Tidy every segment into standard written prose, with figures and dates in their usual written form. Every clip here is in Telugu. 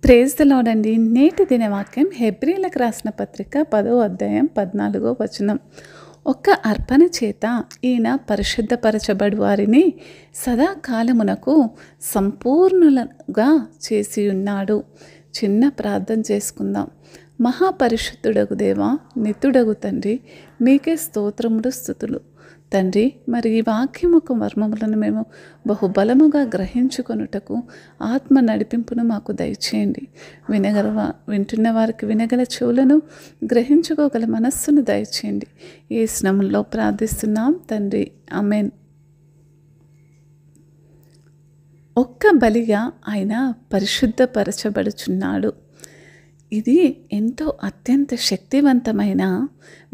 ప్రైజ్ ది లార్డ్ అండి. నేటి దినవాక్యం హెబ్రీలకు రాసిన పత్రిక 10వ అధ్యాయం 14వ వచనం. ఒక్క అర్పణ చేత ఈయన పరిశుద్ధపరచబడు వారిని సదాకాలమునకు సంపూర్ణులుగా చేసి ఉన్నాడు. చిన్న ప్రార్థన చేసుకుందాం. మహాపరిశుద్ధుడగు దేవా, నిత్యుడగు తండ్రి, మీకే స్తోత్రములు స్తుతులు. తండ్రి, మరి ఈ వాక్యముకు మర్మములను మేము బహుబలముగా గ్రహించుకొనుటకు ఆత్మ నడిపింపును మాకు దయచేయండి. వింటున్న వారికి వినగల చెవులను, గ్రహించుకోగల మనస్సును దయచేయండి. ఈ స్నామంలో ప్రార్థిస్తున్నాం తండ్రి, ఆమేన్. ఒక్క బలిగా ఆయన పరిశుద్ధపరచబడుచున్నాడు. ఇది ఎంతో అత్యంత శక్తివంతమైన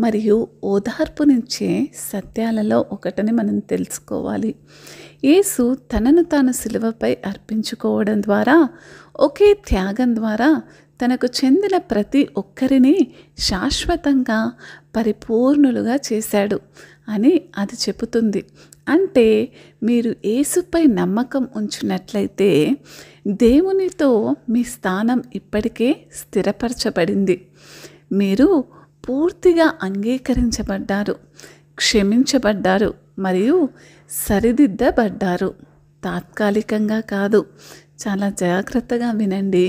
మరియు ఓదార్పునిచ్చే సత్యాలలో ఒకటని మనం తెలుసుకోవాలి. యేసు తనను తాను సిలువపై అర్పించుకోవడం ద్వారా, ఒకే త్యాగం ద్వారా తనకు చెందిన ప్రతి ఒక్కరిని శాశ్వతంగా పరిపూర్ణులుగా చేశాడు అని అది చెబుతుంది. అంటే మీరు యేసుపై నమ్మకం ఉంచినట్లయితే దేవునితో మీ స్థానం ఇప్పటికే స్థిరపరచబడింది. మీరు పూర్తిగా అంగీకరించబడ్డారు, క్షమించబడ్డారు మరియు సరిదిద్దబడ్డారు. తాత్కాలికంగా కాదు. చాలా జాగ్రత్తగా వినండి.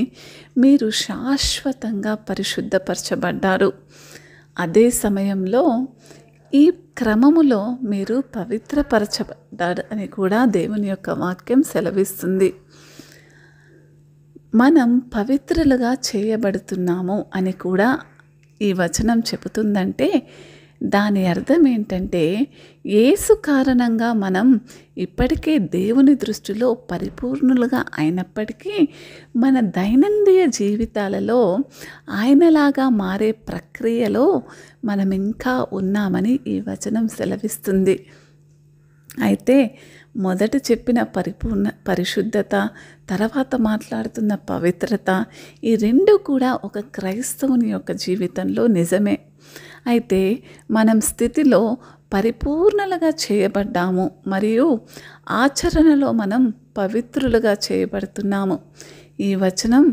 మీరు శాశ్వతంగా పరిశుద్ధపరచబడ్డారు. అదే సమయంలో ఈ క్రమములో మీరు పవిత్రపరచబడ్డారు అని కూడా దేవుని యొక్క వాక్యం సెలవిస్తుంది. మనం పవిత్రులుగా చేయబడుతున్నాము అని కూడా ఈ వచనం చెబుతుందంటే దాని అర్థం ఏంటంటే, యేసు కారణంగా మనం ఇప్పటికే దేవుని దృష్టిలో పరిపూర్ణులుగా అయినప్పటికీ మన దైనందిన జీవితాలలో ఆయనలాగా మారే ప్రక్రియలో మనం ఇంకా ఉన్నామని ఈ వచనం సెలవిస్తుంది. అయితే మొదట చెప్పిన పరిశుద్ధత, తర్వాత మాట్లాడుతున్న పవిత్రత, ఈ రెండు కూడా ఒక క్రైస్తవుని యొక్క జీవితంలో నిజమే. అయితే మనం స్థితిలో పరిపూర్ణలుగా చేయబడ్డాము మరియు ఆచరణలో మనం పవిత్రులుగా చేయబడుతున్నాము. ఈ వచనం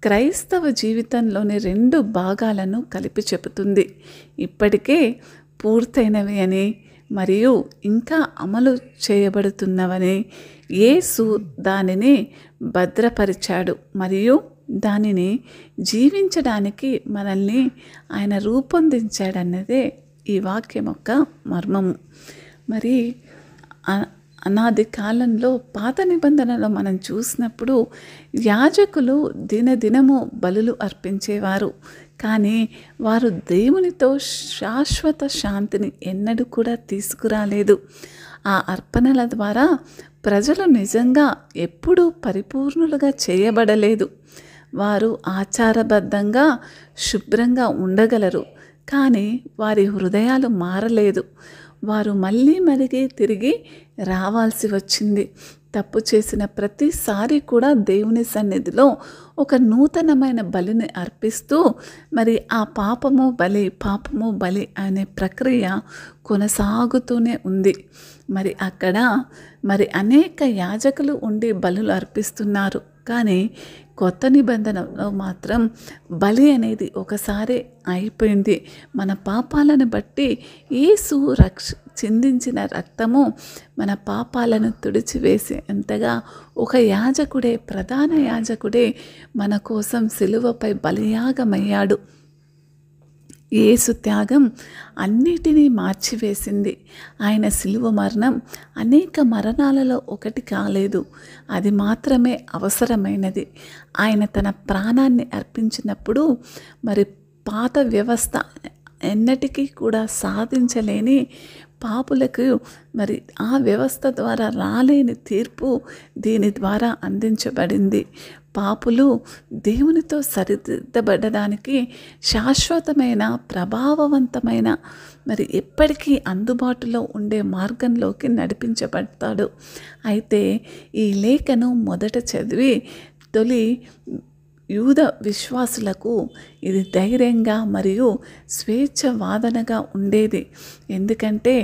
క్రైస్తవ జీవితంలోని రెండు భాగాలను కలిపి చెబుతుంది. ఇప్పటికే పూర్తయినవి అని మరియు ఇంకా అమలు చేయబడుతున్నవని, యేసు దానిని భద్రపరిచాడు మరియు దానిని జీవించడానికి మనల్ని ఆయన రూపొందించాడన్నదే ఈ వాక్యం యొక్క మర్మము. మరి అనాది కాలంలో పాత నిబంధనలో మనం చూసినప్పుడు యాజకులు దినదినము బలులు అర్పించేవారు. కానీ వారు దేవునితో శాశ్వత శాంతిని ఎన్నడూ కూడా తీసుకురాలేదు. ఆ అర్పణల ద్వారా ప్రజలు నిజంగా ఎప్పుడూ పరిపూర్ణులుగా చేయబడలేదు. వారు ఆచారబద్ధంగా శుభ్రంగా ఉండగలరు, కానీ వారి హృదయాలు మారలేదు. వారు మళ్ళీ తిరిగి రావాల్సి వచ్చింది. తప్పు చేసిన ప్రతిసారి కూడా దేవుని సన్నిధిలో ఒక నూతనమైన బలిని అర్పిస్తూ మరి ఆ పాపము బలి అనే ప్రక్రియ కొనసాగుతూనే ఉంది. మరి అక్కడ అనేక యాజకులు ఉండి బలులు అర్పిస్తున్నారు. కానీ కొత్త నిబంధనలో మాత్రం బలి అనేది ఒకసారి అయిపోయింది. మన పాపాలను బట్టి యేసు చిందించిన రక్తము మన పాపాలను తుడిచివేసేంతగా ఒక యాజకుడే, ప్రధాన యాజకుడే మన కోసం సిలువపై బలియాగమయ్యాడు. యేసు త్యాగం అన్నిటినీ మార్చివేసింది. ఆయన సిలువ మరణం అనేక మరణాలలో ఒకటి కాలేదు, అది మాత్రమే అవసరమైనది. ఆయన తన ప్రాణాన్ని అర్పించినప్పుడు మరి పాత వ్యవస్థ ఎన్నటికీ కూడా సాధించలేని పాపులకు మరి ఆ వ్యవస్థ ద్వారా రాలేని తీర్పు దీని ద్వారా అందించబడింది. పాపులు దేవునితో సరిదిద్దబడడానికి శాశ్వతమైన, ప్రభావవంతమైన మరి ఎప్పటికీ అందుబాటులో ఉండే మార్గంలోకి నడిపించబడతాడు. అయితే ఈ లేఖను మొదట చదివి తొలి యూద విశ్వాసులకు ఇది ధైర్యంగా మరియు స్వేచ్ఛ వాదనగా ఉండేది. ఎందుకంటే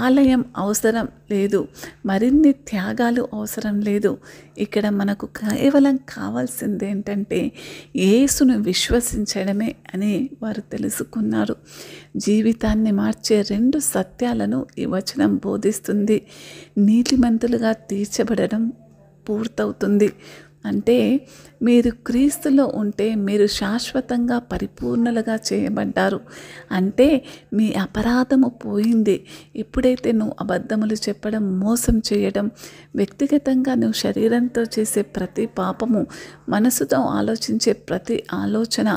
ఆలయం అవసరం లేదు, మరిన్ని త్యాగాలు అవసరం లేదు. ఇక్కడ మనకు కేవలం కావాల్సింది ఏంటంటే యేసును విశ్వసించడమే అని వారు తెలుసుకున్నారు. జీవితాన్ని మార్చే 2 సత్యాలను ఈ వచనం బోధిస్తుంది. నీతిమంతులుగా తీర్చబడడం పూర్తవుతుంది. అంటే మీరు క్రీస్తులో ఉంటే మీరు శాశ్వతంగా పరిపూర్ణలుగా చేయబడ్డారు. అంటే మీ అపరాధము పోయింది. ఎప్పుడైతే నువ్వు అబద్ధములు చెప్పడం, మోసం చేయడం, వ్యక్తిగతంగా నువ్వు శరీరంతో చేసే ప్రతి పాపము, మనసుతో ఆలోచించే ప్రతి ఆలోచన,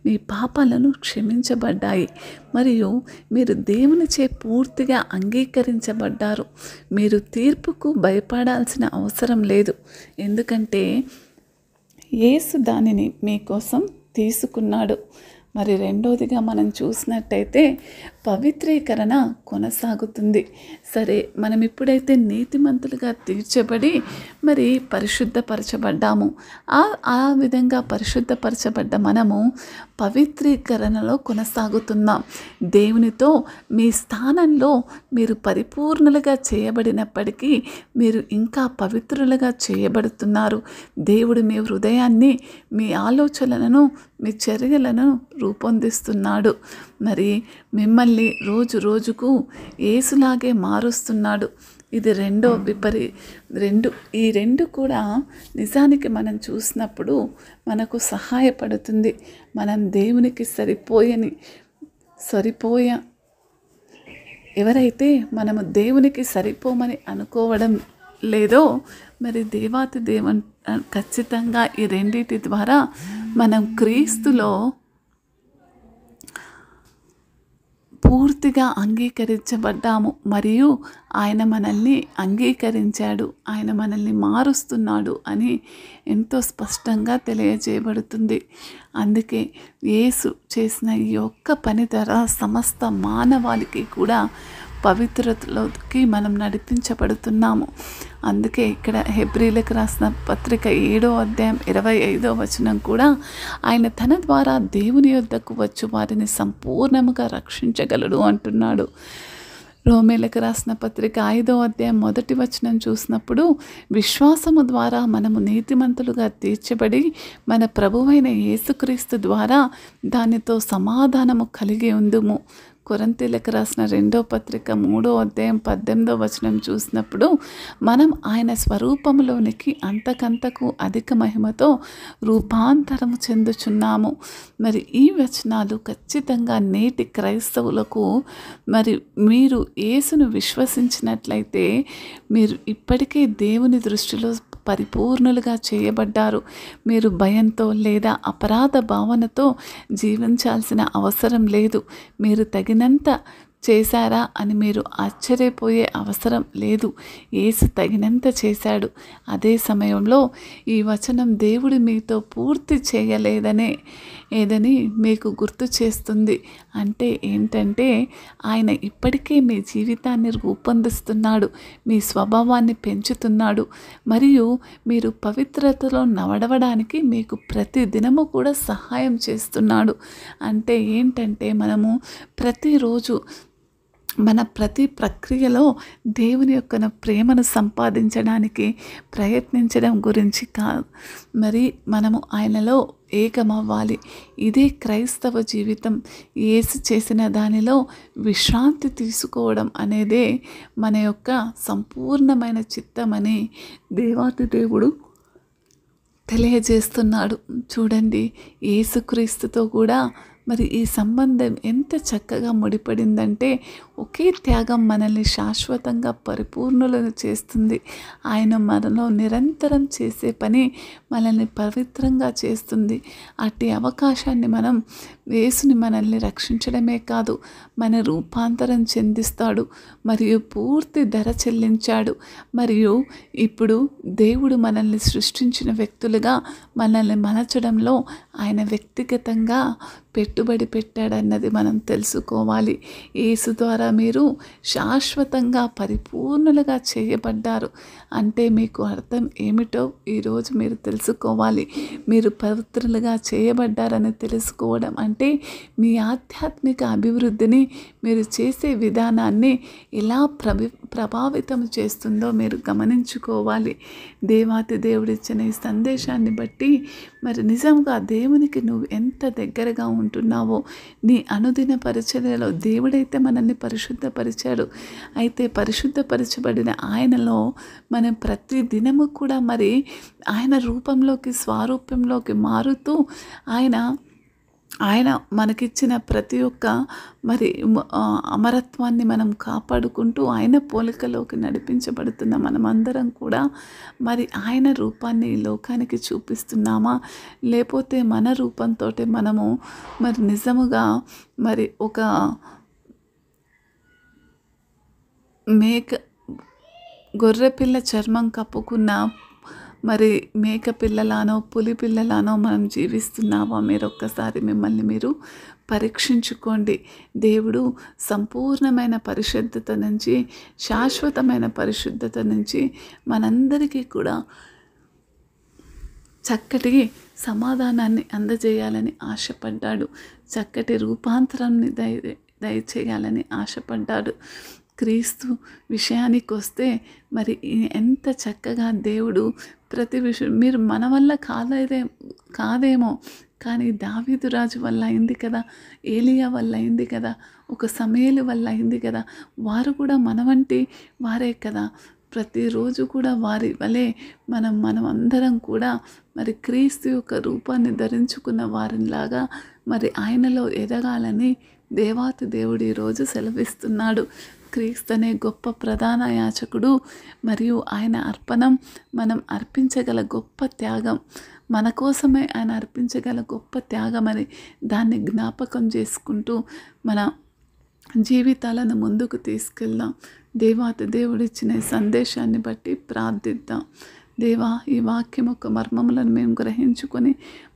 మీ పాపాలను క్షమించబడ్డాయి. మరియు మీరు దేవునిచే పూర్తిగా అంగీకరించబడ్డారు. మీరు తీర్పుకు భయపడాల్సిన అవసరం లేదు. ఎందుకంటే యేసు దానిని మీకోసం తీసుకున్నాడు. మరి రెండోదిగా మనం చూసినట్టయితే పవిత్రీకరణ కొనసాగుతుంది. సరే, మనం ఇప్పుడైతే నీతిమంతులుగా తీర్చబడి మరి పరిశుద్ధపరచబడ్డాము. ఆ విధంగా పరిశుద్ధపరచబడ్డ మనము పవిత్రీకరణలో కొనసాగుతున్నాం. దేవునితో మీ స్థానంలో మీరు పరిపూర్ణులుగా చేయబడినప్పటికీ మీరు ఇంకా పవిత్రులుగా చేయబడుతున్నారు. దేవుడు మీ హృదయాన్ని, మీ ఆలోచనలను, మీ చర్యలను రూపొందిస్తున్నాడు. మరి మిమ్మల్ని రోజు రోజుకు యేసులాగే మారుస్తున్నాడు. ఇది ఈ రెండు కూడా నిజానికి మనం చూసినప్పుడు మనకు సహాయపడుతుంది. మనం దేవునికి ఎవరైతే మనము దేవునికి సరిపోమని అనుకోవడం లేదో, మరి దేవాతి దేవుని ఖచ్చితంగా ఈ రెండిటి ద్వారా మనం క్రీస్తులో పూర్తిగా అంగీకరించబడ్డాము. మరియు ఆయన మనల్ని అంగీకరించాడు, ఆయన మనల్ని మారుస్తున్నాడు అని ఎంతో స్పష్టంగా తెలియజేయబడుతుంది. అందుకే యేసు చేసిన ఈ ఒక్క పని ద్వారా సమస్త మానవాళికి కూడా పవిత్రతలోకి మనం నడిపించబడుతున్నాము. అందుకే ఇక్కడ హెబ్రీలకు రాసిన పత్రిక 7వ అధ్యాయం 25వ వచనం కూడా ఆయన తన ద్వారా దేవుని యొద్దకు వచ్చు వారిని సంపూర్ణముగా రక్షించగలడు అంటున్నాడు. రోమేలకు రాసిన పత్రిక 5వ అధ్యాయం 1వ వచనం చూసినప్పుడు విశ్వాసము ద్వారా మనము నీతిమంతులుగా తీర్చబడి మన ప్రభువైన యేసుక్రీస్తు ద్వారా దానితో సమాధానము కలిగి ఉందుము. కొరింథీయులకు రాసిన 2వ పత్రిక 3వ అధ్యాయం 18వ వచనం చూసినప్పుడు మనం ఆయన స్వరూపంలోనికి అంతకంతకు అధిక మహిమతో రూపాంతరము చెందుచున్నాము. మరి ఈ వచనాలు ఖచ్చితంగా నేటి క్రైస్తవులకు, మరి మీరు యేసును విశ్వసించినట్లయితే మీరు ఇప్పటికే దేవుని దృష్టిలో పరిపూర్ణులుగా చేయబడ్డారు. మీరు భయంతో లేదా అపరాధ భావనతో జీవించాల్సిన అవసరం లేదు. మీరు తగినంత చేశారా అని మీరు ఆశ్చర్యపోయే అవసరం లేదు. యేసు తగినంత చేశాడు. అదే సమయంలో ఈ వచనం దేవుడు మీతో పూర్తి ఏదని మీకు గుర్తు చేస్తుంది. అంటే ఏంటంటే ఆయన ఇప్పటికే మీ జీవితాన్ని రూపొందిస్తున్నాడు, మీ స్వభావాన్ని పెంచుతున్నాడు, మరియు మీరు పవిత్రతలో నడవడానికి మీకు ప్రతి దినము కూడా సహాయం చేస్తున్నాడు. అంటే ఏంటంటే మనము ప్రతిరోజు మన ప్రతి ప్రక్రియలో దేవుని యొక్క ప్రేమను సంపాదించడానికి ప్రయత్నించడం గురించి కాదు, మరి మనము ఆయనలో ఏకమవ్వాలి. ఇదే క్రైస్తవ జీవితం. యేసు చేసిన దానిలో విశ్రాంతి తీసుకోవడం అనేదే మన యొక్క సంపూర్ణమైన చిత్తమని దేవాతి దేవుడు తెలియజేస్తున్నాడు. చూడండి, యేసుక్రీస్తుతో కూడా మరి ఈ సంబంధం ఎంత చక్కగా ముడిపడిందంటే ఒకే త్యాగం మనల్ని శాశ్వతంగా పరిపూర్ణులను చేస్తుంది. ఆయన మనలో నిరంతరం చేసే పని మనల్ని పవిత్రంగా చేస్తుంది. అట్టి అవకాశాన్ని యేసుని మనల్ని రక్షించడమే కాదు, మన రూపాంతరం చెందిస్తాడు మరియు పూర్తి ధర చెల్లించాడు. మరియు ఇప్పుడు దేవుడు మనల్ని సృష్టించిన వ్యక్తులుగా మనల్ని మలచడంలో ఆయన వ్యక్తిగతంగా పెట్టుబడి పెట్టాడన్నది మనం తెలుసుకోవాలి. యేసు ద్వారా మీరు శాశ్వతంగా పరిపూర్ణులుగా చేయబడ్డారు అంటే మీకు అర్థం ఏమిటో ఈరోజు మీరు తెలుసుకోవాలి. మీరు పవిత్రులుగా చేయబడ్డారని తెలుసుకోవడం అంటే మీ ఆధ్యాత్మిక అభివృద్ధిని, మీరు చేసే విధానాన్ని ఎలా ప్రభావితం చేస్తుందో మీరు గమనించుకోవాలి. దేవాతి దేవుడిచ్చిన ఈ సందేశాన్ని బట్టి మరి నిజంగా దేవునికి నువ్వు ఎంత దగ్గరగా ఉంటున్నావో, నీ అనుదిన పరిచర్యలో దేవుడైతే మనల్ని పరిశుద్ధపరిచాడు. అయితే పరిశుద్ధపరచబడిన ఆయనలో మనం ప్రతి దినము కూడా మరి ఆయన రూపంలోకి, స్వరూపంలోకి మారుతూ ఆయన మనకిచ్చిన ప్రతి ఒక్క మరి అమరత్వాన్ని మనం కాపాడుకుంటూ ఆయన పోలికలోకి నడిపించబడుతున్న మనమందరం కూడా మరి ఆయన రూపాన్ని ఈ లోకానికి చూపిస్తున్నామా, లేకపోతే మన రూపంతో మనము మరి నిజముగా మరి ఒక గొర్రెపిల్ల చర్మం కప్పుకున్న మరి మేక పిల్లలానో, పులి పిల్లలానో మనం జీవిస్తున్నావా? మీరు ఒక్కసారి మిమ్మల్ని మీరు పరీక్షించుకోండి. దేవుడు సంపూర్ణమైన పరిశుద్ధత నుంచి, శాశ్వతమైన పరిశుద్ధత నుంచి మనందరికీ కూడా చక్కటి సమాధానాన్ని అందజేయాలని ఆశపడ్డాడు. చక్కటి రూపాంతరాన్ని దయచేయాలని ఆశపడ్డాడు. క్రీస్తు విషయానికి వస్తే మరి ఎంత చక్కగా దేవుడు ప్రతి విషయం, మీరు మన వల్ల కాదేమో కానీ దావీదు రాజు వల్ల అయింది కదా, ఏలియా వల్ల అయింది కదా, ఒక సమూయేలు వల్ల అయింది కదా, వారు కూడా మన వంటి వారే కదా. ప్రతిరోజు కూడా వారి వలె మనం అందరం కూడా మరి క్రీస్తు యొక్క రూపాన్ని ధరించుకున్న వారిలాగా మరి ఆయనలో ఎదగాలని దేవాతి దేవుడు ఈరోజు సెలవిస్తున్నాడు. క్రీస్తు అనే గొప్ప ప్రధాన యాజకుడు మరియు ఆయన అర్పణం, మనం అర్పించగల గొప్ప త్యాగం, మన కోసమే ఆయన అర్పించగల గొప్ప త్యాగం అని దాన్ని జ్ఞాపకం చేసుకుంటూ మన జీవితాలను ముందుకు తీసుకెళ్దాం. దేవాతి దేవుడిచ్చిన సందేశాన్ని బట్టి ప్రార్థిద్దాం. దేవా, ఈ వాక్యం యొక్క మర్మములను మేము గ్రహించుకొని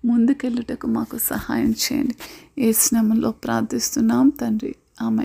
ముందుకెళ్ళుటకు మాకు సహాయం చేయండి. యేసు నామములో ప్రార్థిస్తున్నాం తండ్రి, ఆమేన్.